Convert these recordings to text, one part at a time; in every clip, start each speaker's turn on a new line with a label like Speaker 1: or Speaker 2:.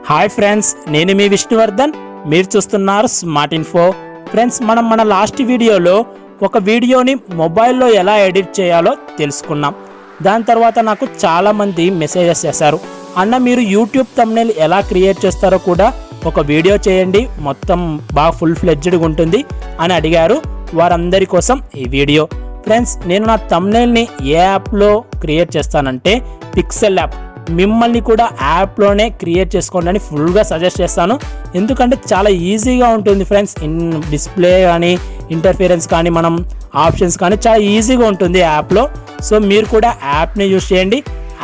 Speaker 1: Hi friends, నేను మీ విష్ణువర్ధన్. మీరు చూస్తున్నారు స్మార్ట్ ఇన్ఫో. ఫ్రెండ్స్, మనం మన లాస్ట్ వీడియోలో ఒక వీడియోని మొబైల్లో ఎలా ఎడిట్ చేయాలో తెలుసుకున్నాం. దాని తర్వాత నాకు చాలామంది మెసేజెస్ చేశారు, అన్న మీరు యూట్యూబ్ థంబ్నెయిల్ ఎలా క్రియేట్ చేస్తారో కూడా ఒక వీడియో చేయండి, మొత్తం బాగా ఫుల్ ఫ్లెడ్జ్డ్గా ఉంటుంది అని అడిగారు. వారందరి కోసం ఈ వీడియో. ఫ్రెండ్స్, నేను నా థంబ్నెయిల్ని ఏ యాప్లో క్రియేట్ చేస్తానంటే PixelLab. మిమ్మల్ని కూడా యాప్లోనే క్రియేట్ చేసుకోండి అని ఫుల్గా సజెస్ట్ చేస్తాను. ఎందుకంటే చాలా ఈజీగా ఉంటుంది ఫ్రెండ్స్. డిస్ప్లే కానీ ఇంటర్ఫిరెన్స్ కానీ మనం ఆప్షన్స్ కానీ చాలా ఈజీగా ఉంటుంది యాప్లో. సో మీరు కూడా యాప్ని యూజ్ చేయండి.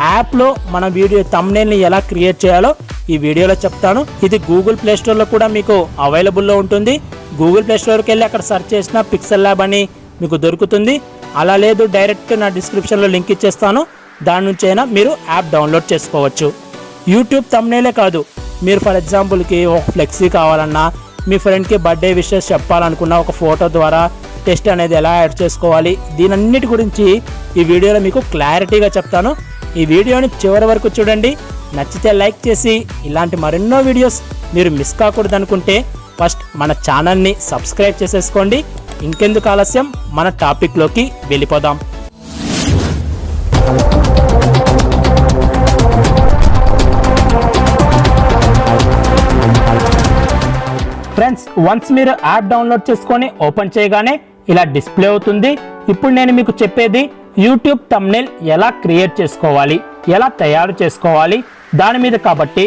Speaker 1: యాప్లో మన వీడియో థంబ్నెయిల్ని ఎలా క్రియేట్ చేయాలో ఈ వీడియోలో చెప్తాను. ఇది గూగుల్ ప్లే స్టోర్లో కూడా మీకు అవైలబుల్లో ఉంటుంది. గూగుల్ ప్లే స్టోర్కి వెళ్ళి అక్కడ సెర్చ్ చేసిన PixelLab అని మీకు దొరుకుతుంది. అలా లేదు, డైరెక్ట్ నా డిస్క్రిప్షన్లో లింక్ ఇచ్చేస్తాను, దాని నుంచి అయినా మీరు యాప్ డౌన్లోడ్ చేసుకోవచ్చు. యూట్యూబ్ థంబ్నెయిలే కాదు, మీరు ఫర్ ఎగ్జాంపుల్కి ఒక ఫ్లెక్సీ కావాలన్నా, మీ ఫ్రెండ్కి బర్త్డే విషెస్ చెప్పాలనుకున్న ఒక ఫోటో ద్వారా టెస్ట్ అనేది ఎలా యాడ్ చేసుకోవాలి, దీనన్నిటి గురించి ఈ వీడియోలో మీకు క్లారిటీగా చెప్తాను. ఈ వీడియోని చివరి వరకు చూడండి. నచ్చితే లైక్ చేసి ఇలాంటి మరెన్నో వీడియోస్ మీరు మిస్ కాకూడదు అనుకుంటే ఫస్ట్ మన ఛానల్ని సబ్స్క్రైబ్ చేసేసుకోండి. ఇంకెందుకు ఆలస్యం, మన టాపిక్లోకి వెళ్ళిపోదాం. ఫ్రెండ్స్, వన్స్ మీరు యాప్ డౌన్లోడ్ చేసుకొని ఓపెన్ చేయగానే ఇలా డిస్ప్లే అవుతుంది. ఇప్పుడు నేను మీకు చెప్పేది యూట్యూబ్ థంబ్నెయిల్ ఎలా క్రియేట్ చేసుకోవాలి, ఎలా తయారు చేసుకోవాలి దాని మీద. కాబట్టి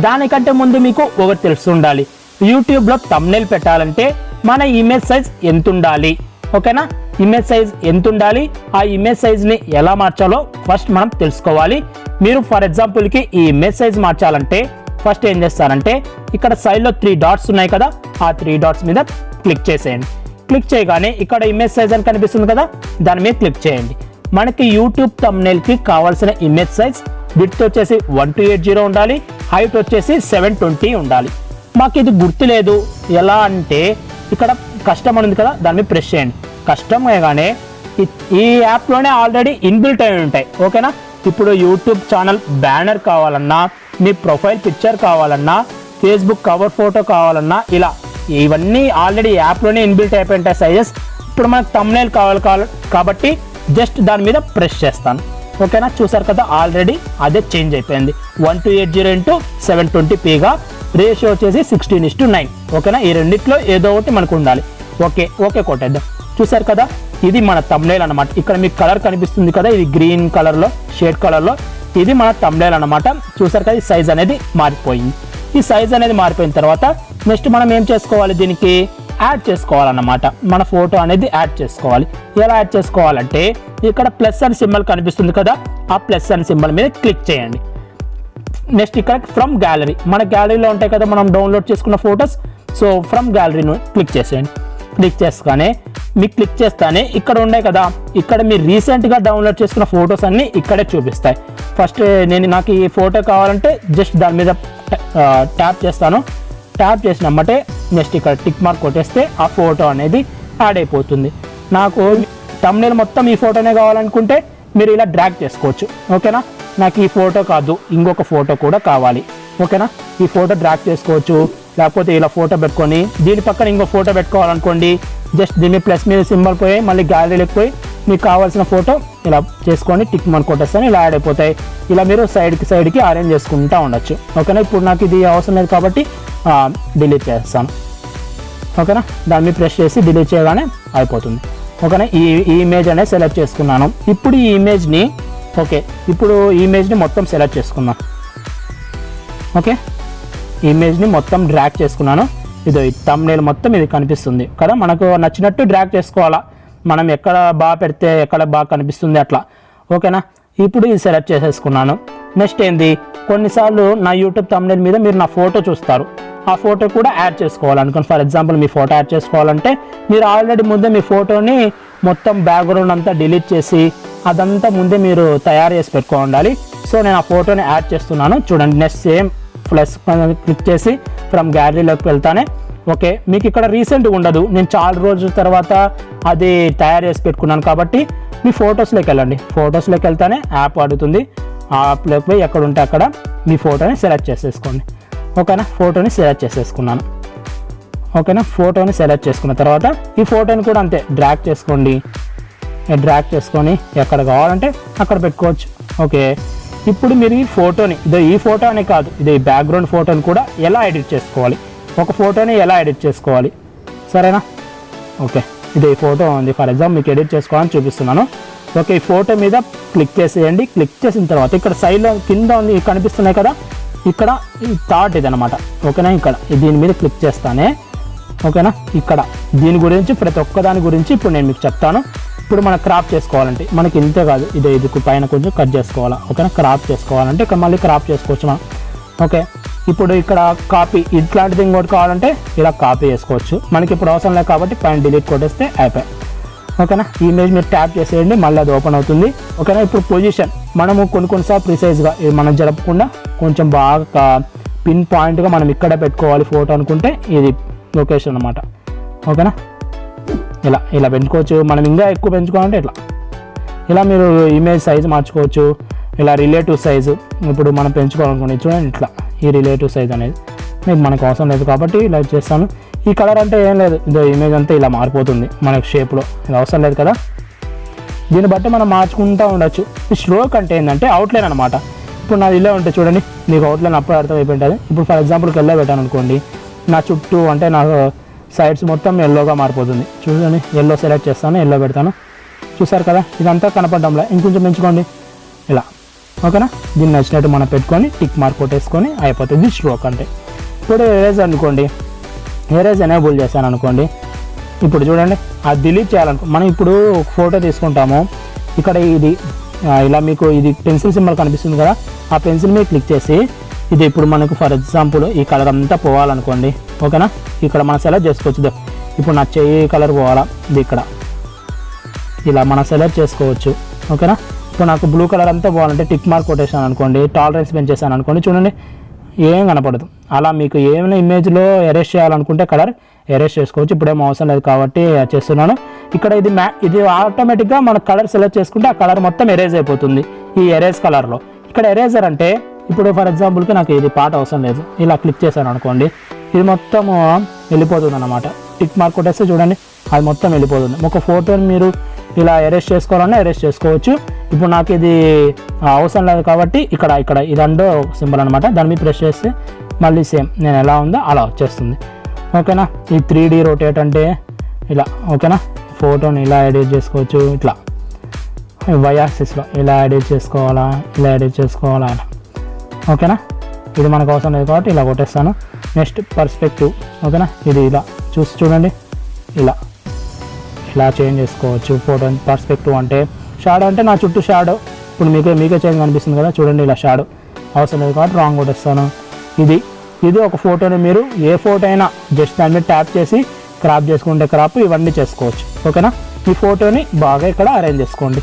Speaker 1: దానికంటే ముందు మీకు ఒకటి తెలిసి ఉండాలి, యూట్యూబ్లో థంబ్నెయిల్ పెట్టాలంటే మన ఇమేజ్ సైజ్ ఎంత ఉండాలి. ఓకేనా, ఇమేజ్ సైజ్ ఎంత ఉండాలి, ఆ ఇమేజ్ సైజ్ని ఎలా మార్చాలో ఫస్ట్ మనం తెలుసుకోవాలి. మీరు ఫర్ ఎగ్జాంపుల్కి ఈ ఇమేజ్ సైజ్ మార్చాలంటే ఫస్ట్ ఏం చేస్తారంటే ఇక్కడ సైడ్లో 3 డాట్స్ ఉన్నాయి కదా, ఆ 3 డాట్స్ మీద క్లిక్ చేసేయండి. క్లిక్ చేయగానే ఇక్కడ ఇమేజ్ సైజ్ అని కనిపిస్తుంది కదా, దాని మీద క్లిక్ చేయండి. మనకి యూట్యూబ్ థంబ్నెయిల్కి కావాల్సిన ఇమేజ్ సైజ్ విడ్త్ వచ్చేసి 1280 ఉండాలి, హైట్ వచ్చేసి 720 ఉండాలి. మాకు ఇది గుర్తులేదు ఎలా అంటే ఇక్కడ కస్టమ్ ఉంది కదా, దాని మీద ప్రెస్ చేయండి. కస్టమ్ అయ్యగానే ఈ యాప్లోనే ఆల్రెడీ ఇన్బిల్ట్ అయి ఉంటాయి. ఓకేనా, ఇప్పుడు యూట్యూబ్ ఛానల్ బ్యానర్ కావాలన్నా, మీ ప్రొఫైల్ పిక్చర్ కావాలన్నా, ఫేస్బుక్ కవర్ ఫోటో కావాలన్నా, ఇలా ఇవన్నీ ఆల్రెడీ యాప్లోనే ఇన్బిల్ట్ అయిపోయి ఉంటాయి సైజెస్. ఇప్పుడు మనకు థంబ్నెయిల్ కావాలి కాబట్టి జస్ట్ దాని మీద ప్రెస్ చేస్తాను. ఓకేనా, చూసారు కదా ఆల్రెడీ అదే చేంజ్ అయిపోయింది. 1280 × 720pగా రేషియో వచ్చేసి 16:9. ఓకేనా, ఈ రెండిట్లో ఏదో ఒకటి మనకు ఉండాలి. ఓకే కొట్టేద్దాం. చూసారు కదా, ఇది మన థంబ్నెయిల్ అన్నమాట. ఇక్కడ మీకు కలర్ కనిపిస్తుంది కదా, ఇది గ్రీన్ కలర్లో, షేడ్ కలర్లో, ఇది మన థంబ్నెయిల్ అన్నమాట. చూసారు కదా, ఈ సైజ్ అనేది మారిపోయింది. ఈ సైజ్ అనేది మారిపోయిన తర్వాత నెక్స్ట్ మనం ఏం చేసుకోవాలి, దీనికి యాడ్ చేసుకోవాలన్నమాట. మన ఫోటో అనేది యాడ్ చేసుకోవాలి. ఎలా యాడ్ చేసుకోవాలంటే ఇక్కడ ప్లస్ అని సింబల్ కనిపిస్తుంది కదా, ఆ ప్లస్ అని సింబల్ మీద క్లిక్ చేయండి. నెక్స్ట్ ఇక్కడ ఫ్రమ్ గ్యాలరీ, మన గ్యాలరీలో ఉంటాయి కదా మనం డౌన్లోడ్ చేసుకున్న ఫొటోస్. సో ఫ్రమ్ గ్యాలరీను క్లిక్ చేసేయండి. క్లిక్ చేస్తానే మీకు క్లిక్ చేస్తానే ఇక్కడ ఉన్నాయి కదా, ఇక్కడ మీరు రీసెంట్గా డౌన్లోడ్ చేసుకున్న ఫొటోస్ అన్నీ ఇక్కడే చూపిస్తాయి. ఫస్ట్ నాకు ఈ ఫోటో కావాలంటే జస్ట్ దాని మీద ట్యాప్ చేస్తాను. ట్యాప్ చేసినమ్మటే నెక్స్ట్ ఇక్కడ టిక్ మార్క్ కొట్టేస్తే ఆ ఫోటో అనేది యాడ్ అయిపోతుంది. నాకు థంబ్నెయిల్ మొత్తం ఈ ఫోటోనే కావాలనుకుంటే మీరు ఇలా డ్రాగ్ చేసుకోవచ్చు. ఓకేనా, నాకు ఈ ఫోటో కాదు, ఇంకొక ఫోటో కూడా కావాలి. ఓకేనా, ఈ ఫోటో డ్రాగ్ చేసుకోవచ్చు. లేకపోతే ఇలా ఫోటో పెట్టుకొని దీని పక్కన ఇంకో ఫోటో పెట్టుకోవాలనుకోండి, జస్ట్ దీన్ని ప్లస్ మీద సింబల్ పోయి మళ్ళీ గ్యాలరీలోకి పోయి మీకు కావాల్సిన ఫోటో ఇలా చేసుకొని టిక్ మార్క్ కొట్టేస్తాను, ఇలా యాడ్ అయిపోతాయి. ఇలా మీరు సైడ్కి అరేంజ్ చేసుకుంటూ ఉండొచ్చు. ఓకేనా, ఇప్పుడు నాకు ఇది అవసరం లేదు కాబట్టి డిలీట్ చేస్తాను. ఓకేనా, దాన్ని ప్రెస్ చేసి డిలీట్ చేయగానే అయిపోతుంది. ఓకేనా, ఈ ఇమేజ్ అనేది సెలెక్ట్ చేసుకున్నాను. ఇప్పుడు ఈ ఇమేజ్ని మొత్తం సెలెక్ట్ చేసుకున్నాను. ఓకే, ఇమేజ్ని మొత్తం డ్రాగ్ చేసుకున్నాను. ఇది థంబ్నెయిల్ మొత్తం ఇది కనిపిస్తుంది కదా, మనకు నచ్చినట్టు డ్రాగ్ చేసుకోవాలా, మనం ఎక్కడ బాగా పెడితే ఎక్కడ బాగా కనిపిస్తుంది అట్లా. ఓకేనా, ఇప్పుడు ఇది సెలెక్ట్ చేసేసుకున్నాను. నెక్స్ట్ ఏంది, కొన్నిసార్లు నా యూట్యూబ్ థంబ్నెయిల్ మీద మీరు నా ఫోటో చూస్తారు, ఆ ఫోటో కూడా యాడ్ చేసుకోవాలనుకోండి. ఫర్ ఎగ్జాంపుల్ మీ ఫోటో యాడ్ చేసుకోవాలంటే మీరు ఆల్రెడీ ముందే మీ ఫోటోని మొత్తం బ్యాక్గ్రౌండ్ అంతా డిలీట్ చేసి అదంతా ముందే మీరు తయారు చేసి పెట్టుకోవాలి. సో నేను ఆ ఫోటోని యాడ్ చేస్తున్నాను. చూడండి, నెక్స్ట్ సేమ్ ప్లస్ క్లిక్ చేసి ఫ్రమ్ గ్యాలరీలోకి వెళ్తానే. ఓకే, మీకు ఇక్కడ రీసెంట్గా ఉండదు, నేను చాలా రోజుల తర్వాత అది తయారు చేసి పెట్టుకున్నాను కాబట్టి మీ ఫొటోస్లోకి వెళ్ళండి. ఫొటోస్లోకి వెళ్తానే యాప్ అడుగుతుంది, ఆ యాప్లోకి పోయి ఎక్కడ ఉంటే అక్కడ మీ ఫోటోని సెలెక్ట్ చేసేసుకోండి. ఓకేనా, ఫోటోని సెలెక్ట్ చేసేసుకున్నాను. ఓకేనా, ఫోటోని సెలెక్ట్ చేసుకున్న తర్వాత ఈ ఫోటోని కూడా అంతే డ్రాగ్ చేసుకోండి. డ్రాగ్ చేసుకొని ఎక్కడ కావాలంటే అక్కడ పెట్టుకోవచ్చు. ఓకే, ఇప్పుడు మీరు ఈ ఫోటోని ఈ ఫోటో అనే కాదు, ఈ బ్యాక్గ్రౌండ్ ఫోటోని కూడా ఎలా ఎడిట్ చేసుకోవాలి, ఒక ఫోటోని ఎలా ఎడిట్ చేసుకోవాలి, సరేనా. ఓకే, ఈ ఫోటో ఉంది, ఫర్ ఎగ్జాంపుల్ మీకు ఎడిట్ చేసుకోవాలని చూపిస్తున్నాను. ఓకే, ఈ ఫోటో మీద క్లిక్ చేసేయండి. క్లిక్ చేసిన తర్వాత ఇక్కడ సైడ్లో కింద ఉంది కనిపిస్తున్నాయి కదా, ఇక్కడ ఈ థాట్ ఇదనమాట. ఓకేనా, ఇక్కడ దీని మీద క్లిక్ చేస్తానే. ఓకేనా, ఇక్కడ దీని గురించి ప్రతి ఒక్కదాని గురించి ఇప్పుడు నేను మీకు చెప్తాను. ఇప్పుడు మనం క్రాప్ చేసుకోవాలంటే మనకి ఇంతే కాదు, ఇది పైన కొంచెం కట్ చేసుకోవాలా. ఓకేనా, క్రాప్ చేసుకోవాలంటే ఇక్కడ మళ్ళీ క్రాప్ చేసుకోవచ్చు మనం. ఓకే, ఇప్పుడు ఇక్కడ కాపీ ఇట్లాంటిది ఇంకోటి కావాలంటే ఇలా కాపీ చేసుకోవచ్చు. మనకి ఇప్పుడు అవసరం లేదు కాబట్టి పైన డిలీట్ కొట్టేస్తే అయిపోయి. ఓకేనా, ఈ ఇమేజ్ మీరు ట్యాప్ చేసేయండి, మళ్ళీ అది ఓపెన్ అవుతుంది. ఓకేనా, ఇప్పుడు పొజిషన్ మనము కొన్నిసార్లు ప్రిసైజ్గా మనం జరపకుండా కొంచెం బాగా పిన్ పాయింట్గా మనం ఇక్కడ పెట్టుకోవాలి ఫోటో అనుకుంటే ఇది లొకేషన్ అన్నమాట. ఓకేనా, ఇలా పెంచుకోవచ్చు. మనం ఇంకా ఎక్కువ పెంచుకోవాలంటే ఇలా మీరు ఇమేజ్ సైజు మార్చుకోవచ్చు. ఇలా రిలేటివ్ సైజు ఇప్పుడు మనం పెంచుకోవాలనుకోండి, చూడండి ఇట్లా ఈ రిలేటివ్ సైజ్ అనేది మీకు మనకు అవసరం లేదు కాబట్టి ఇలా చేస్తాను. ఈ కలర్ అంటే ఏం లేదు, ఇమేజ్ అంతా ఇలా మారిపోతుంది మనకి షేప్లో, ఇది అవసరం లేదు కదా. దీన్ని బట్టి మనం మార్చుకుంటూ ఉండొచ్చు. ఈ స్ట్రోక్ అంటే ఏంటంటే అవుట్లైన్ అనమాట. ఇప్పుడు నాది ఇలా ఉంటే చూడండి, మీకు అవుట్లైన్ అప్పుడు అర్థం అయిపోయింటుంది. ఇప్పుడు ఫర్ ఎగ్జాంపుల్కి ఎల్లో పెట్టాను అనుకోండి, నా చుట్టూ అంటే నా సైడ్స్ మొత్తం ఎల్లోగా మారిపోతుంది. చూడండి, ఎల్లో సెలెక్ట్ చేస్తాను, ఎల్లో పెడతాను, చూసారు కదా, ఇదంతా కనపడడంలా. ఇంకొంచెం పెంచుకోండి ఇలా. ఓకేనా, దీన్ని నచ్చినట్టు మనం పెట్టుకొని టిక్ మార్క్ కొట్టేసుకొని అయిపోతుంది స్ట్రోక్ అంటే. ఇప్పుడు ఎరేజ్ అనుకోండి, ఎరేజ్ ఎనేబుల్ చేశాను అనుకోండి. ఇప్పుడు చూడండి, అది డిలీట్ చేయాలనుకో మనం ఇప్పుడు ఒక ఫోటో తీసుకుంటాము. ఇక్కడ ఇది ఇలా మీకు ఇది పెన్సిల్ సింబల్ కనిపిస్తుంది కదా, ఆ పెన్సిల్ మీద క్లిక్ చేసి ఇది ఇప్పుడు మనకు ఫర్ ఎగ్జాంపుల్ ఈ కలర్ అంతా పోవాలనుకోండి. ఓకేనా, ఇక్కడ మనం సెలెక్ట్ చేసుకోవచ్చు. ఇప్పుడు నా చెయ్యి కలర్ పోవాలా, ఇది ఇక్కడ ఇలా మనం సెలెక్ట్ చేసుకోవచ్చు. ఓకేనా, ఇప్పుడు నాకు బ్లూ కలర్ అంతా పోవాలంటే టిక్ మార్క్ కొట్టేసాను అనుకోండి, టాలరెన్స్ పెంచేసాను అనుకోండి, చూడండి ఏం కనపడదు. అలా మీకు ఏమైనా ఇమేజ్లో ఎరేస్ చేయాలనుకుంటే కలర్ ఎరేస్ చేసుకోవచ్చు. ఇప్పుడేం అవసరం లేదు కాబట్టి చేస్తున్నాను. ఇక్కడ ఇది ఆటోమేటిక్గా మన కలర్ సెలెక్ట్ చేసుకుంటే ఆ కలర్ మొత్తం ఎరేజ్ అయిపోతుంది ఈ ఎరేజ్ కలర్లో. ఇక్కడ ఎరేజర్ అంటే ఇప్పుడు ఫర్ ఎగ్జాంపుల్కి నాకు ఇది పాట అవసరం లేదు, ఇలా క్లిక్ చేశాను అనుకోండి, ఇది మొత్తం వెళ్ళిపోతుంది అన్నమాట. టిక్ మార్క్ కొట్టేస్తే చూడండి అది మొత్తం వెళ్ళిపోతుంది. ఒక ఫోటోని మీరు ఇలా ఎరేస్ చేసుకోవాలన్నా ఎరేస్ చేసుకోవచ్చు. ఇప్పుడు నాకు ఇది అవసరం లేదు కాబట్టి ఇక్కడ ఇదండో సింబల్ అనమాట, దాని మీద ప్రెస్ చేస్తే మళ్ళీ సేమ్ నేను ఎలా ఉందో అలా వచ్చేస్తుంది. ఓకేనా, ఈ 3D రొటేట్ అంటే ఇలా. ఓకేనా, ఫోటోని ఇలా ఎడిట్ చేసుకోవచ్చు, ఇట్లా వై యాక్సిస్లో ఇలా ఎడిట్ చేసుకోవాలా, ఇలా ఎడిట్ చేసుకోవాలా ఇలా. ఓకేనా, ఇది మనకు అవసరం లేదు కాబట్టి ఇలా కొట్టేస్తాను. Next perspective. ఓకేనా, ఇది ఇలా చూడండి, ఇలా చేంజ్ చేసుకోవచ్చు ఫోటో పర్స్పెక్టివ్ అంటే. షాడో అంటే నా చుట్టూ షాడో, ఇప్పుడు మీకే చేంజ్ కనిపిస్తుంది కదా, చూడండి ఇలా షాడో అవసరం లేదు కాబట్టి రాంగ్ కొట్టేస్తాను. ఇది ఒక ఫోటోని మీరు ఏ ఫోటో అయినా జస్ట్ దాని మీద ట్యాప్ చేసి క్రాప్ చేసుకుంటే క్రాప్ ఇవన్నీ చేసుకోవచ్చు. ఓకేనా, ఈ ఫోటోని బాగా ఇక్కడ అరేంజ్ చేసుకోండి.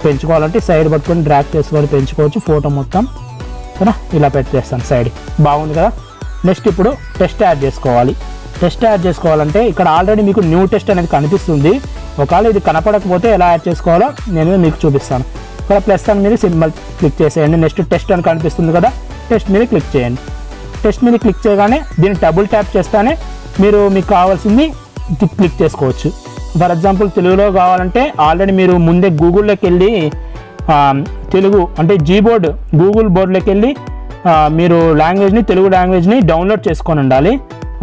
Speaker 1: పెంచుకోవాలంటే సైడ్ పట్టుకొని డ్రాగ్ చేసుకొని పెంచుకోవచ్చు ఫోటో మొత్తం. ఓకేనా, ఇలా పెట్టేస్తాను సైడ్, బాగుంది కదా. నెక్స్ట్ ఇప్పుడు టెక్స్ట్ యాడ్ చేసుకోవాలి. టెక్స్ట్ యాడ్ చేసుకోవాలంటే ఇక్కడ ఆల్రెడీ మీకు న్యూ టెక్స్ట్ అనేది కనిపిస్తుంది. ఒకవేళ ఇది కనపడకపోతే ఎలా యాడ్ చేసుకోవాలో నేను మీకు చూపిస్తాను. ఇక్కడ ప్లస్ అని మీరు సింబల్ క్లిక్ చేసేయండి. నెక్స్ట్ టెక్స్ట్ అని కనిపిస్తుంది కదా, టెక్స్ట్ మీద క్లిక్ చేయండి. టెక్స్ట్ మీద క్లిక్ చేయగానే దీన్ని డబుల్ ట్యాప్ చేస్తానే మీకు కావాల్సింది క్లిక్ చేసుకోవచ్చు. ఫర్ ఎగ్జాంపుల్ తెలుగులో కావాలంటే ఆల్రెడీ మీరు ముందే గూగుల్లోకి వెళ్ళి తెలుగు అంటే గూగుల్ బోర్డులోకి వెళ్ళి మీరు తెలుగు లాంగ్వేజ్ని డౌన్లోడ్ చేసుకొని ఉండాలి.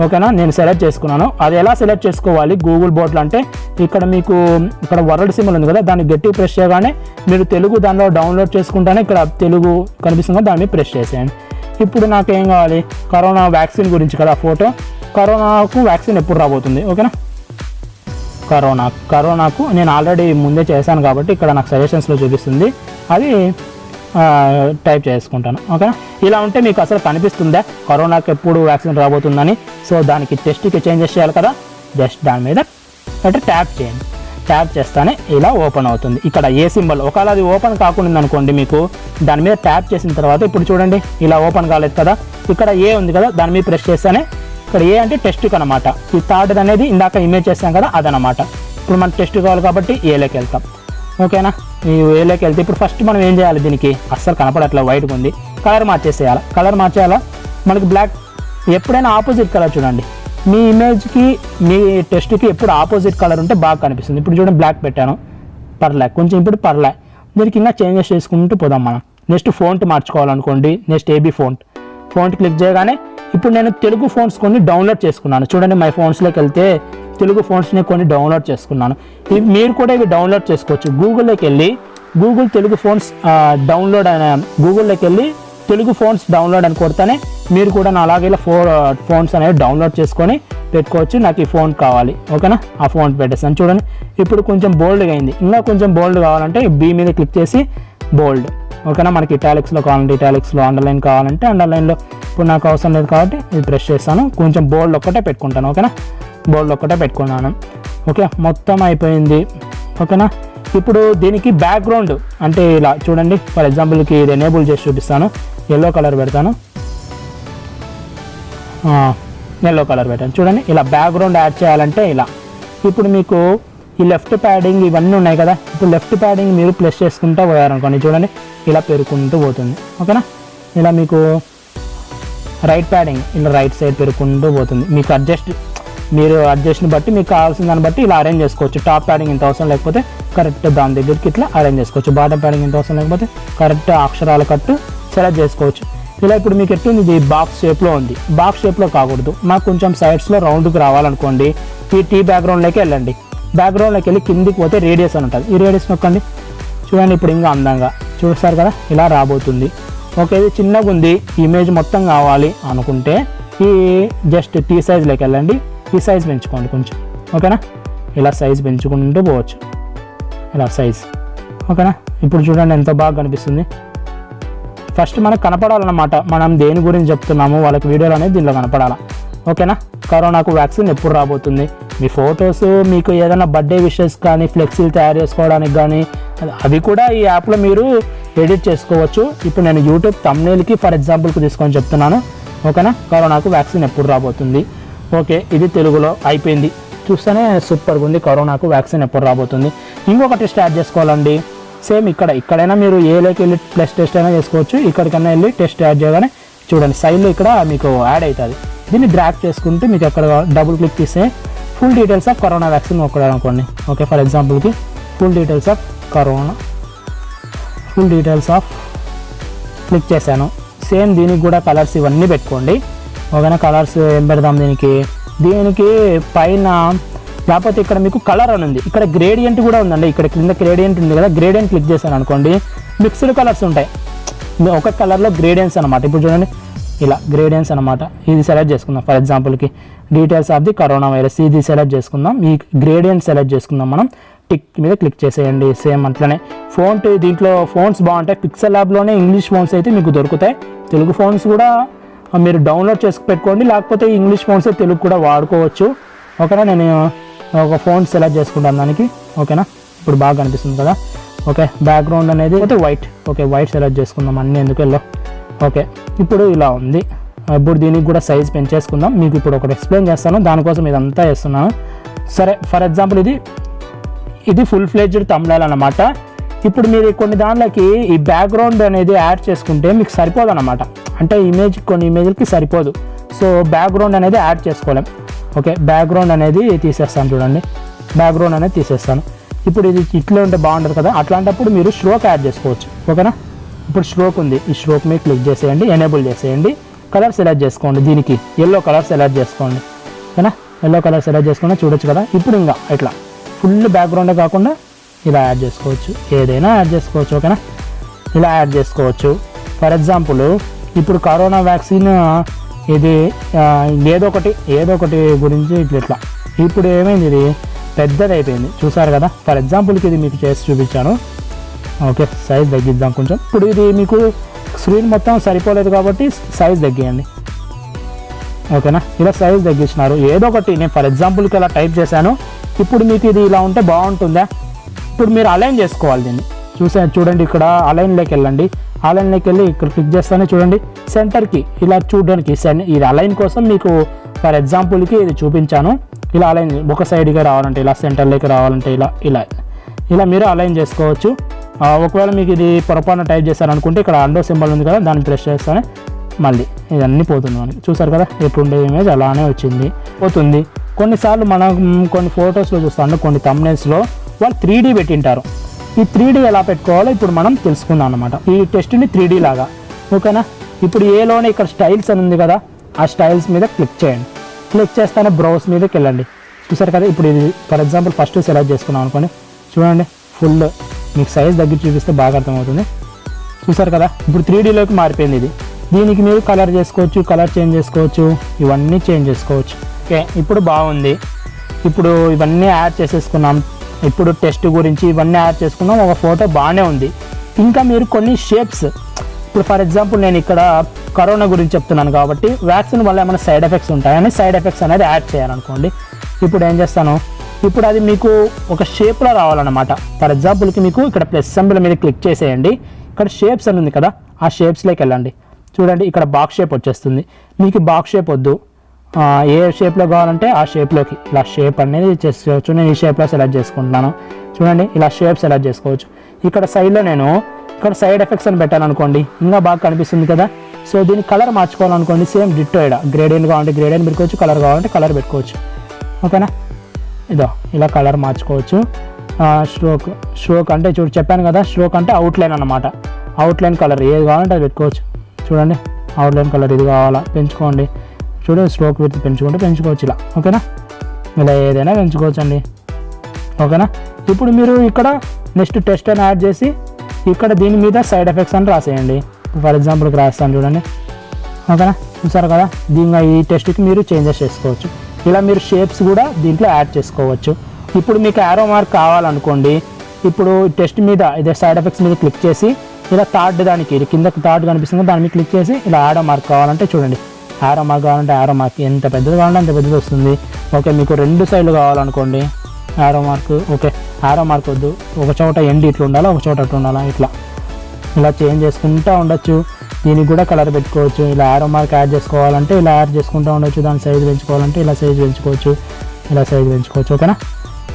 Speaker 1: ఓకేనా, నేను సెలెక్ట్ చేసుకున్నాను. అది ఎలా సెలెక్ట్ చేసుకోవాలి గూగుల్ బోర్డులో అంటే ఇక్కడ వర్డ్ సింబల్ ఉంది కదా, దాన్ని గట్టిగా ప్రెస్ చేయగానే మీరు తెలుగు దానిలో డౌన్లోడ్ చేసుకుంటానే ఇక్కడ తెలుగు కనిపిస్తుంది కదా, దాన్ని ప్రెస్ చేసేయండి. ఇప్పుడు నాకేం కావాలి, కరోనా వ్యాక్సిన్ గురించి కదా ఫోటో. కరోనాకు వ్యాక్సిన్ ఎప్పుడు రాబోతుంది? ఓకేనా, కరోనాకు నేను ఆల్రెడీ ముందే చేశాను కాబట్టి ఇక్కడ నాకు సజెషన్స్లో చూపిస్తుంది, అది టైప్ చేసుకుంటాను. ఓకేనా, ఇలా ఉంటే మీకు అసలు కనిపిస్తుందా కరోనాకి ఎప్పుడు వ్యాక్సిన్ రాబోతుందని. సో దానికి టెస్ట్కి చేంజెస్ చేయాలి కదా, జస్ట్ దాని మీద అంటే ట్యాప్ చేయండి. ట్యాప్ చేస్తానే ఇలా ఓపెన్ అవుతుంది. ఇక్కడ ఏ సింబల్ ఒకవేళ అది ఓపెన్ కాకుండా అనుకోండి, మీకు దాని మీద ట్యాప్ చేసిన తర్వాత ఇప్పుడు చూడండి ఇలా ఓపెన్ కాలేదు కదా, ఇక్కడ ఏ ఉంది కదా, దాని మీద ప్రెస్ చేస్తానే ఇక్కడ ఏ అంటే టెస్ట్కి అనమాట. ఈ థర్డ్ అనేది ఇందాక ఇమేజ్ చేస్తాం కదా అదనమాట. ఇప్పుడు మనకు టెస్ట్ కావాలి కాబట్టి ఏలోకి వెళ్తాం. ఓకేనా, ఈ ఏలోకి వెళ్తే ఇప్పుడు ఫస్ట్ మనం ఏం చేయాలి, దీనికి అస్సలు కనపడట్లా వైట్గా ఉంది, కలర్ మార్చేసేయాలి. కలర్ మార్చేయాలా మనకి బ్లాక్ ఎప్పుడైనా ఆపోజిట్ కలర్ చూడండి, మీ ఇమేజ్కి మీ టెస్ట్కి ఎప్పుడు ఆపోజిట్ కలర్ ఉంటే బాగా కనిపిస్తుంది. ఇప్పుడు చూడండి బ్లాక్ పెట్టాను, పర్లే, కొంచెం ఇప్పుడు పర్లే. దీనికి ఇంకా చేంజెస్ చేసుకుంటూ పోదాం మనం. నెక్స్ట్ ఫోంట్ మార్చుకోవాలనుకోండి, నెక్స్ట్ ఏబీ ఫోంట్ క్లిక్ చేయగానే ఇప్పుడు నేను తెలుగు ఫోన్స్ కొన్ని డౌన్లోడ్ చేసుకున్నాను. చూడండి మై ఫోన్స్లోకి వెళ్తే తెలుగు ఫోన్స్ని కొన్ని డౌన్లోడ్ చేసుకున్నాను. ఇవి మీరు కూడా ఇవి డౌన్లోడ్ చేసుకోవచ్చు. గూగుల్లోకి వెళ్ళి గూగుల్ తెలుగు ఫోన్స్ డౌన్లోడ్ అయిన గూగుల్లోకి వెళ్ళి తెలుగు ఫోన్స్ డౌన్లోడ్ అని కొడితేనే మీరు కూడా నా అలాగే ఇలా ఫోన్స్ అనేవి డౌన్లోడ్ చేసుకొని పెట్టుకోవచ్చు. నాకు ఈ ఫోన్ కావాలి, ఓకేనా, ఆ ఫోన్ పెట్టేస్తాను. చూడండి ఇప్పుడు కొంచెం బోల్డ్గా అయింది. ఇంకా కొంచెం బోల్డ్ కావాలంటే బీ మీద క్లిక్ చేసి బోల్డ్, ఓకేనా. మనకి ఇటాలిక్స్లో కావాలంటే ఇటాలిక్స్లో, అండర్లైన్ కావాలంటే అండర్లైన్లో. ఇప్పుడు నాకు అవసరం లేదు కాబట్టి ఇది ప్రెస్ చేస్తాను, కొంచెం బోల్డ్ ఒక్కటే పెట్టుకుంటాను, ఓకేనా. బోల్డ్ ఒక్కటే పెట్టుకున్నాను, ఓకే. మొత్తం అయిపోయింది, ఓకేనా. ఇప్పుడు దీనికి బ్యాక్గ్రౌండ్ అంటే ఇలా చూడండి, ఫర్ ఎగ్జాంపుల్కి ఇది ఎనేబుల్ చేసి చూపిస్తాను. ఎల్లో కలర్ పెడతాను, ఎల్లో కలర్ పెట్టాను. చూడండి ఇలా బ్యాక్గ్రౌండ్ యాడ్ చేయాలంటే ఇలా. ఇప్పుడు మీకు ఈ లెఫ్ట్ ప్యాడింగ్ ఇవన్నీ ఉన్నాయి కదా, ఇప్పుడు లెఫ్ట్ ప్యాడింగ్ మీరు ప్లస్ చేసుకుంటూ పోయారనుకోండి, చూడండి ఇలా పెరుగుకుంటూ పోతుంది, ఓకేనా. ఇలా మీకు రైట్ ప్యాడింగ్ ఇలా రైట్ సైడ్ పెరుగుకుంటూ పోతుంది. మీకు మీరు అడ్జస్ట్ని బట్టి మీకు కావాల్సిన దాన్ని బట్టి ఇలా అరేంజ్ చేసుకోవచ్చు. టాప్ ప్యాడింగ్ ఇంత అవసరం లేకపోతే కరెక్ట్ దాని దగ్గరికి ఇట్లా అరేంజ్ చేసుకోవచ్చు. బాటమ్ ప్యాడింగ్ ఇంత అవసరం లేకపోతే కరెక్ట్ అక్షరాల కట్టు సెలెక్ట్ చేసుకోవచ్చు. ఇలా ఇప్పుడు మీకు ఎట్టుంది, ఇది బాక్స్ షేప్లో ఉంది. బాక్స్ షేప్లో కాకూడదు, నాకు కొంచెం సైడ్స్లో రౌండ్కి రావాలనుకోండి, ఈ టీ బ్యాక్గ్రౌండ్లోకి వెళ్ళండి. బ్యాక్గ్రౌండ్లోకి వెళ్ళి కిందికి పోతే రేడియస్ అని ఉంటుంది, ఈ రేడియస్ నొక్కండి. చూడండి ఇప్పుడు ఇంకా అందంగా చూస్తారు కదా, ఇలా రాబోతుంది. ఓకే, ఇది చిన్నగా ఉంది, ఇమేజ్ మొత్తం కావాలి అనుకుంటే ఈ జస్ట్ టీ సైజ్లోకి వెళ్ళండి, ఈ సైజ్ పెంచుకోండి కొంచెం, ఓకేనా. ఇలా సైజ్ పెంచుకుంటూ పోవచ్చు, ఇలా సైజ్, ఓకేనా. ఇప్పుడు చూడండి ఎంత బాగా కనిపిస్తుంది. ఫస్ట్ మనకు కనపడాలన్నమాట, మనం దేని గురించి చెప్తున్నాము వాళ్ళకి వీడియోలు అనేది దీనిలో కనపడాలా, ఓకేనా. కరోనాకు వ్యాక్సిన్ ఎప్పుడు రాబోతుంది, మీ ఫొటోస్, మీకు ఏదైనా బర్త్డే విషెస్ కానీ ఫ్లెక్సీలు తయారు చేసుకోవడానికి కానీ అవి కూడా ఈ యాప్లో మీరు ఎడిట్ చేసుకోవచ్చు. ఇప్పుడు నేను యూట్యూబ్ థంబ్నెయిల్కి ఫర్ ఎగ్జాంపుల్కి తీసుకొని చెప్తున్నాను, ఓకేనా. కరోనాకు వ్యాక్సిన్ ఎప్పుడు రాబోతుంది, ఓకే. ఇది తెలుగులో అయిపోయింది, చూస్తేనే సూపర్గా ఉంది. కరోనాకు వ్యాక్సిన్ ఎప్పుడు రాబోతుంది. ఇంకొకటి స్టార్ట్ చేసుకోవాలండి, సేమ్ ఇక్కడైనా మీరు ఏలోకి వెళ్ళి ప్లస్ టెస్ట్ అయినా చేసుకోవచ్చు. ఇక్కడికైనా వెళ్ళి టెస్ట్ యాడ్ చేయగానే చూడండి సైడ్లో ఇక్కడ మీకు యాడ్ అవుతుంది. దీన్ని డ్రాగ్ చేసుకుంటూ మీకు ఎక్కడ డబుల్ క్లిక్ చేస్తే full details of corona vaccine ఒకటి అనుకోండి, ఓకే. ఫర్ ఎగ్జాంపుల్కి ఫుల్ డీటెయిల్స్ ఆఫ్ క్లిక్ చేశాను. సేమ్ దీనికి కూడా కలర్స్ ఇవన్నీ పెట్టుకోండి, ఓకేనా. కలర్స్ ఏం పెడదాం దీనికి పైన, లేకపోతే ఇక్కడ మీకు కలర్ అని ఉంది, ఇక్కడ గ్రేడియంట్ కూడా ఉందండి. ఇక్కడ కింద గ్రేడియంట్ ఉంది కదా, గ్రేడియంట్ క్లిక్ చేశాను అనుకోండి, మిక్స్డ్ కలర్స్ ఉంటాయి, ఒక కలర్లో గ్రేడియన్స్ అనమాట. ఇప్పుడు చూడండి ఇలా గ్రేడియన్స్ అనమాట. ఇది సెలెక్ట్ చేసుకుందాం, ఫర్ ఎగ్జాంపుల్కి details of the corona virus, ఇది సెలెక్ట్ చేసుకుందాం. ఈ గ్రేడియంట్ సెలెక్ట్ చేసుకుందాం మనం, టిక్ మీద క్లిక్ చేసేయండి. సేమ్ అట్లనే ఫోంట్, దీంట్లో ఫోన్స్ బాగుంటాయి. PixelLabలోనే ఇంగ్లీష్ ఫోన్స్ అయితే మీకు దొరుకుతాయి. తెలుగు ఫోన్స్ కూడా మీరు డౌన్లోడ్ చేసి పెట్టుకోండి, లేకపోతే ఇంగ్లీష్ ఫోన్స్ తెలుగు కూడా వాడుకోవచ్చు, ఓకేనా. నేను ఒక ఫోన్ సెలెక్ట్ చేసుకుంటాను దానికి, ఓకేనా. ఇప్పుడు బాగా కనిపిస్తుంది కదా, ఓకే. బ్యాక్గ్రౌండ్ అనేది అయితే వైట్, ఓకే. వైట్ సెలెక్ట్ చేసుకుందాం, అన్నీ ఎందుకు వెళ్ళో, ఓకే. ఇప్పుడు ఇలా ఉంది. ఇప్పుడు దీనికి కూడా సైజ్ పెంచేసుకుందాం. మీకు ఇప్పుడు ఒకటి ఎక్స్ప్లెయిన్ చేస్తాను, దానికోసం ఇదంతా చేస్తున్నాను. సరే, ఫర్ ఎగ్జాంపుల్ ఇది ఫుల్ ఫ్లెడ్జ్డ్ థంబ్నెయిల్ అన్నమాట. ఇప్పుడు మీరు కొన్ని దాంట్లోకి ఈ బ్యాక్గ్రౌండ్ అనేది యాడ్ చేసుకుంటే మీకు సరిపోదు అన్నమాట, అంటే కొన్ని ఇమేజ్లకి సరిపోదు. సో బ్యాక్గ్రౌండ్ అనేది యాడ్ చేసుకోలేం, ఓకే. బ్యాక్గ్రౌండ్ అనేది తీసేస్తాను, చూడండి బ్యాక్గ్రౌండ్ అనేది తీసేస్తాను. ఇప్పుడు ఇది ఇట్లా ఉంటే బాగుంటుంది కదా, అట్లాంటప్పుడు మీరు స్ట్రోక్ యాడ్ చేసుకోవచ్చు, ఓకేనా. ఇప్పుడు స్ట్రోక్ ఉంది, ఈ స్ట్రోక్ మీద క్లిక్ చేసేయండి, ఎనేబుల్ చేసేయండి. కలర్ సెలెక్ట్ చేసుకోండి, దీనికి ఎల్లో కలర్ సెలెక్ట్ చేసుకోండి, ఓకేనా. ఎల్లో కలర్ సెలెక్ట్ చేసుకుని చూడొచ్చు కదా. ఇప్పుడు ఇంకా ఇట్లా ఫుల్ బ్యాక్గ్రౌండే కాకుండా ఇలా యాడ్ చేసుకోవచ్చు, ఏదైనా యాడ్ చేసుకోవచ్చు, ఓకేనా. ఇలా యాడ్ చేసుకోవచ్చు. ఫర్ ఎగ్జాంపుల్ ఇప్పుడు కరోనా వ్యాక్సిన్ ఇది ఏదో ఒకటి గురించి ఇట్లా ఇప్పుడు ఏమైంది, ఇది పెద్దది అయిపోయింది, చూసారు కదా. ఫర్ ఎగ్జాంపుల్కి ఇది మీకు చేసి చూపించాను, ఓకే. సైజ్ తగ్గిద్దాం కొంచెం. ఇప్పుడు ఇది మీకు స్క్రీన్ మొత్తం సరిపోలేదు కాబట్టి సైజ్ తగ్గియండి, ఓకేనా. ఇలా సైజ్ తగ్గించినారు. ఏదో ఒకటి నేను ఫర్ ఎగ్జాంపుల్కి ఇలా టైప్ చేశాను. ఇప్పుడు మీకు ఇది ఇలా ఉంటే బాగుంటుందా. ఇప్పుడు మీరు అలైన్ చేసుకోవాలి దీన్ని, చూడండి ఇక్కడ అలైన్లోకి వెళ్ళండి. అలైన్లోకి వెళ్ళి ఇక్కడ క్లిక్ చేస్తానే చూడండి సెంటర్కి ఇలా చూడడానికి ఇది అలైన్ కోసం మీకు ఫర్ ఎగ్జాంపుల్కి ఇది చూపించాను. ఇలా అలైన్ ఒక సైడ్గా రావాలంటే ఇలా, సెంటర్లోకి రావాలంటే ఇలా మీరు అలైన్ చేసుకోవచ్చు. ఒకవేళ మీకు ఇది పొరపాటున టైప్ చేస్తారనుకుంటే ఇక్కడ అండో సింబల్ ఉంది కదా, దాన్ని ప్రెస్ చేస్తానే మళ్ళీ ఇదన్నీ పోతుంది మనకి. చూసారు కదా, ఎప్పుడుండే ఇమేజ్ అలానే వచ్చింది పోతుంది. కొన్నిసార్లు మనం కొన్ని ఫొటోస్లో చూస్తాం, కొన్ని thumbnailsలో వాళ్ళు 3D పెట్టింటారు. ఈ 3D ఎలా పెట్టుకోవాలో ఇప్పుడు మనం తెలుసుకుందాం అన్నమాట. ఈ టెస్ట్ని 3D లాగా, ఓకేనా. ఇప్పుడు ఏలోనే ఇక్కడ స్టైల్స్ అని ఉంది కదా, ఆ స్టైల్స్ మీద క్లిక్ చేయండి. క్లిక్ చేస్తానే బ్రౌజ్ మీదకి వెళ్ళండి. చూసారు కదా, ఇప్పుడు ఇది ఫర్ ఎగ్జాంపుల్ ఫస్ట్ సెలెక్ట్ చేసుకున్నాం అనుకోండి. చూడండి, ఫుల్ మీకు సైజ్ దగ్గర చూపిస్తే బాగా అర్థమవుతుంది. చూసారు కదా, ఇప్పుడు 3Dలోకి మారిపోయింది ఇది. దీనికి మీరు కలర్ చేసుకోవచ్చు, కలర్ చేంజ్ చేసుకోవచ్చు, ఇవన్నీ చేంజ్ చేసుకోవచ్చు. ఓకే, ఇప్పుడు బాగుంది. ఇప్పుడు ఇవన్నీ యాడ్ చేసేసుకున్నాం. ఇప్పుడు టెస్ట్ గురించి ఇవన్నీ యాడ్ చేసుకున్నాం. ఒక ఫోటో బాగానే ఉంది. ఇంకా మీరు కొన్ని షేప్స్, ఇప్పుడు ఫర్ ఎగ్జాంపుల్ నేను ఇక్కడ కరోనా గురించి చెప్తున్నాను కాబట్టి వ్యాక్సిన్ వల్ల ఏమైనా సైడ్ ఎఫెక్ట్స్ ఉంటాయని సైడ్ ఎఫెక్ట్స్ అనేది యాడ్ చేయాలనుకోండి. ఇప్పుడు ఏం చేస్తాను, ఇప్పుడు అది మీకు ఒక షేప్లో రావాలన్నమాట. ఫర్ ఎగ్జాంపుల్కి మీకు ఇక్కడ ప్లస్ సింబల్ మీద క్లిక్ చేసేయండి. ఇక్కడ షేప్స్ అని ఉంది కదా, ఆ షేప్స్లోకి వెళ్ళండి. చూడండి, ఇక్కడ బాక్స్ షేప్ వచ్చేస్తుంది. మీకు బాక్స్ షేప్ వద్దు, ఏ షేప్లో కావాలంటే ఆ షేప్లోకి ఇలా షేప్ అనేది చేసుకోవచ్చు. నేను ఈ షేప్లో సెలెక్ట్ చేసుకుంటున్నాను. చూడండి, ఇలా షేప్ సెలెక్ట్ చేసుకోవచ్చు. ఇక్కడ సైడ్లో నేను ఇక్కడ సైడ్ ఎఫెక్ట్స్ అని పెట్టాను అనుకోండి, ఇంకా బాగా కనిపిస్తుంది కదా. సో దీన్ని కలర్ మార్చుకోవాలనుకోండి, సేమ్ డిట్టో ఇక్కడ గ్రేడియంట్ కావాలంటే గ్రేడియంట్ పెట్టుకోవచ్చు, కలర్ కావాలంటే కలర్ పెట్టుకోవచ్చు, ఓకేనా. ఇదో ఇలా కలర్ మార్చుకోవచ్చు. స్ట్రోక్ అంటే చెప్పాను కదా, స్ట్రోక్ అంటే అవుట్లైన్ అన్నమాట. అవుట్లైన్ కలర్ ఏది కావాలంటే అది పెట్టుకోవచ్చు. చూడండి, అవుట్లైన్ కలర్ ఇది కావాలా పెంచుకోండి. చూడండి, స్ట్రోక్ విత్ పెంచుకుంటే పెంచుకోవచ్చు ఇలా, ఓకేనా. ఇలా ఏదైనా పెంచుకోవచ్చు అండి, ఓకేనా. ఇప్పుడు మీరు ఇక్కడ నెక్స్ట్ టెస్ట్ అని యాడ్ చేసి ఇక్కడ దీని మీద సైడ్ ఎఫెక్ట్స్ అని రాసేయండి. ఫర్ ఎగ్జాంపుల్కి రాస్తాను చూడండి, ఓకేనా. చూసారు కదా, దీనిగా ఈ టెస్ట్కి మీరు చేంజెస్ చేసుకోవచ్చు. ఇలా మీరు షేప్స్ కూడా దీంట్లో యాడ్ చేసుకోవచ్చు. ఇప్పుడు మీకు యారో మార్క్ కావాలనుకోండి, ఇప్పుడు టెస్ట్ మీద ఇదే సైడ్ ఎఫెక్ట్స్ మీద క్లిక్ చేసి ఇలా థర్డ్ దానికి కిందకి థర్డ్ కనిపిస్తుంది, దాని మీద క్లిక్ చేసి ఇలా యారో మార్క్ కావాలంటే చూడండి, యారో మార్క్ కావాలంటే యారో మార్క్ ఎంత పెద్దది కావాలంటే అంత పెద్దది వస్తుంది. ఓకే, మీకు 2 సైడ్లు కావాలనుకోండి arrow mark, okay arrow mark వద్దు, ఒక చోట ఎండ్ ఇట్లా ఉండాలా, ఒక చోట అట్లా ఉండాలా, ఇలా చేంజ్ చేసుకుంటూ ఉండొచ్చు. దీనికి కూడా కలర్ పెట్టుకోవచ్చు. ఇలా యారో మార్క్ యాడ్ చేసుకోవాలంటే ఇలా యాడ్ చేసుకుంటూ ఉండొచ్చు. దాని సైజ్ పెంచుకోవాలంటే ఇలా సైజ్ పెంచుకోవచ్చు, ఇలా సైజ్ పెంచుకోవచ్చు, ఓకేనా.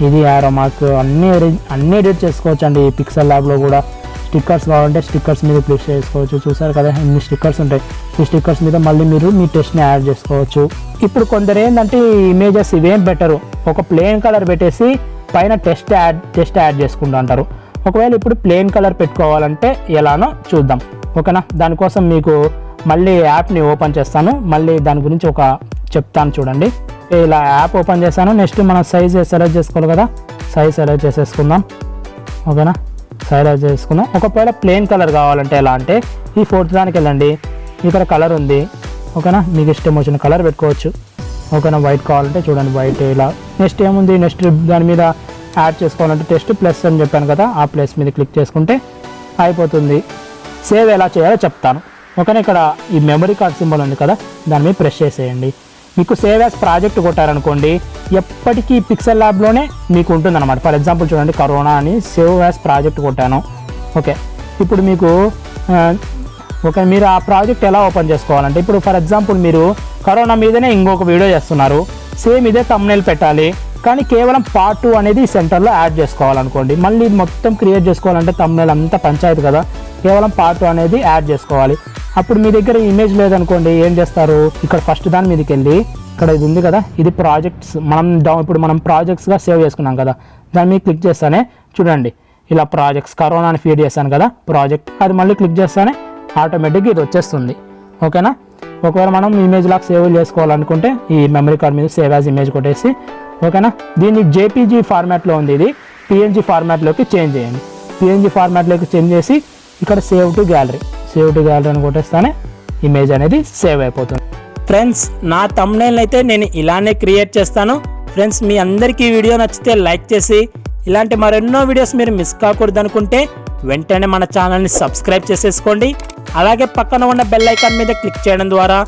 Speaker 1: ఇది యారో మార్క్ అన్నీ ఎడిట్ చేసుకోవచ్చు అండి. ఈ PixelLabలో కూడా స్టిక్కర్స్ కావాలంటే స్టిక్కర్స్ మీద క్లిక్ చేసుకోవచ్చు. చూసారు కదా, ఇన్ని స్టిక్కర్స్ ఉంటాయి. ఈ స్టిక్కర్స్ మీద మళ్ళీ మీరు మీ టెస్ట్ని యాడ్ చేసుకోవచ్చు. ఇప్పుడు కొందరు ఏంటంటే ఈ ఇమేజెస్ ఇవేం బెటరు, ఒక ప్లెయిన్ కలర్ పెట్టేసి పైన టెస్ట్ యాడ్ చేసుకుంటూ అంటారు. ఒకవేళ ఇప్పుడు ప్లెయిన్ కలర్ పెట్టుకోవాలంటే ఎలానో చూద్దాం, ఓకేనా. దానికోసం మీకు మళ్ళీ యాప్ని ఓపెన్ చేస్తాను, మళ్ళీ దాని గురించి ఒక చెప్తాను చూడండి. ఇలా యాప్ ఓపెన్ చేస్తాను. నెక్స్ట్ మనం సైజ్ సెలెక్ట్ చేసుకోవాలి కదా, సైజ్ సెలెక్ట్ చేసేసుకుందాం, ఓకేనా. సెలెక్ట్ చేసుకుందాం. ఒకవేళ ప్లెయిన్ కలర్ కావాలంటే ఎలా అంటే ఈ ఫోర్త్ దానికి వెళ్ళండి, ఇక్కడ కలర్ ఉంది, ఓకేనా. మీకు ఇష్టం వచ్చిన కలర్ పెట్టుకోవచ్చు, ఓకేనా. వైట్ కావాలంటే చూడండి వైట్ ఇలా. నెక్స్ట్ ఏముంది, నెక్స్ట్ దాని మీద యాడ్ చేసుకోవాలంటే టెస్ట్ ప్లస్ అని చెప్పాను కదా, ఆ ప్లస్ మీద క్లిక్ చేసుకుంటే అయిపోతుంది. సేవ్ ఎలా చేయాలో చెప్తాను, ఓకేనా. ఇక్కడ ఈ మెమరీ కార్డ్ సింబల్ ఉంది కదా, దాని మీద ప్రెస్ చేసేయండి. మీకు సేవ్ యాజ్ ప్రాజెక్ట్ కొట్టారనుకోండి, ఎప్పటికీ PixelLabలోనే మీకు ఉంటుందన్నమాట. ఫర్ ఎగ్జాంపుల్ చూడండి, కరోనా అని సేవ్ యాజ్ ప్రాజెక్ట్ కొట్టాను, ఓకే. ఇప్పుడు మీకు ఓకే, మీరు ఆ ప్రాజెక్ట్ ఎలా ఓపెన్ చేసుకోవాలంటే, ఇప్పుడు ఫర్ ఎగ్జాంపుల్ మీరు కరోనా మీదనే ఇంకొక వీడియో చేస్తున్నారు, సేమ్ ఇదే thumbnail పెట్టాలి, కానీ కేవలం పార్ట్ 2 అనేది సెంటర్లో యాడ్ చేసుకోవాలనుకోండి. మళ్ళీ ఇది మొత్తం క్రియేట్ చేసుకోవాలంటే thumbnail అంతా పంచాయతీ కదా, కేవలం పార్ట్ 2 అనేది యాడ్ చేసుకోవాలి. అప్పుడు మీ దగ్గర ఇమేజ్ లేదనుకోండి, ఏం చేస్తారు, ఇక్కడ ఫస్ట్ దాని మీదకి వెళ్ళి ఇక్కడ ఇది ఉంది కదా, ఇది ప్రాజెక్ట్స్, ఇప్పుడు మనం ప్రాజెక్ట్స్గా సేవ్ చేసుకున్నాం కదా, దాని మీద క్లిక్ చేస్తానే చూడండి ఇలా ప్రాజెక్ట్స్ కరోనా అని ఫీడ్ చేస్తాను కదా ప్రాజెక్ట్, అది మళ్ళీ క్లిక్ చేస్తానే ఆటోమేటిక్గా ఇది వచ్చేస్తుంది, ఓకేనా. ఒకవేళ మనం ఇమేజ్ లాగా సేవ్ చేసుకోవాలనుకుంటే ఈ మెమరీ కార్డ్ మీద సేవ్ యాజ్ ఇమేజ్ కొట్టేసి, ఓకేనా. దీన్ని JPG ఫార్మాట్లో ఉంది, ఇది PNG ఫార్మాట్లోకి చేంజ్ చేయండి. PNG ఫార్మాట్లోకి చేంజ్ చేసి ఇక్కడ సేవ్ టు గ్యాలరీ అని కొట్టేస్తానే ఇమేజ్ అనేది సేవ్ అయిపోతుంది. ఫ్రెండ్స్, నా thumbnail అయితే నేను ఇలానే క్రియేట్ చేస్తాను. ఫ్రెండ్స్, మీ అందరికీ ఈ వీడియో నచ్చితే లైక్ చేసి ఇలాంటి మరెన్నో వీడియోస్ మీరు మిస్ కాకూడదు అనుకుంటే వెంటనే మన ఛానల్ని సబ్స్క్రైబ్ చేసేసుకోండి. అలాగే పక్కన ఉన్న బెల్ ఐకాన్ మీద క్లిక్ చేయడం ద్వారా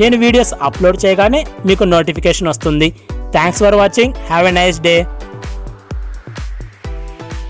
Speaker 1: నేను వీడియోస్ అప్లోడ్ చేయగానే మీకు నోటిఫికేషన్ వస్తుంది. Thanks for watching. Have a nice day.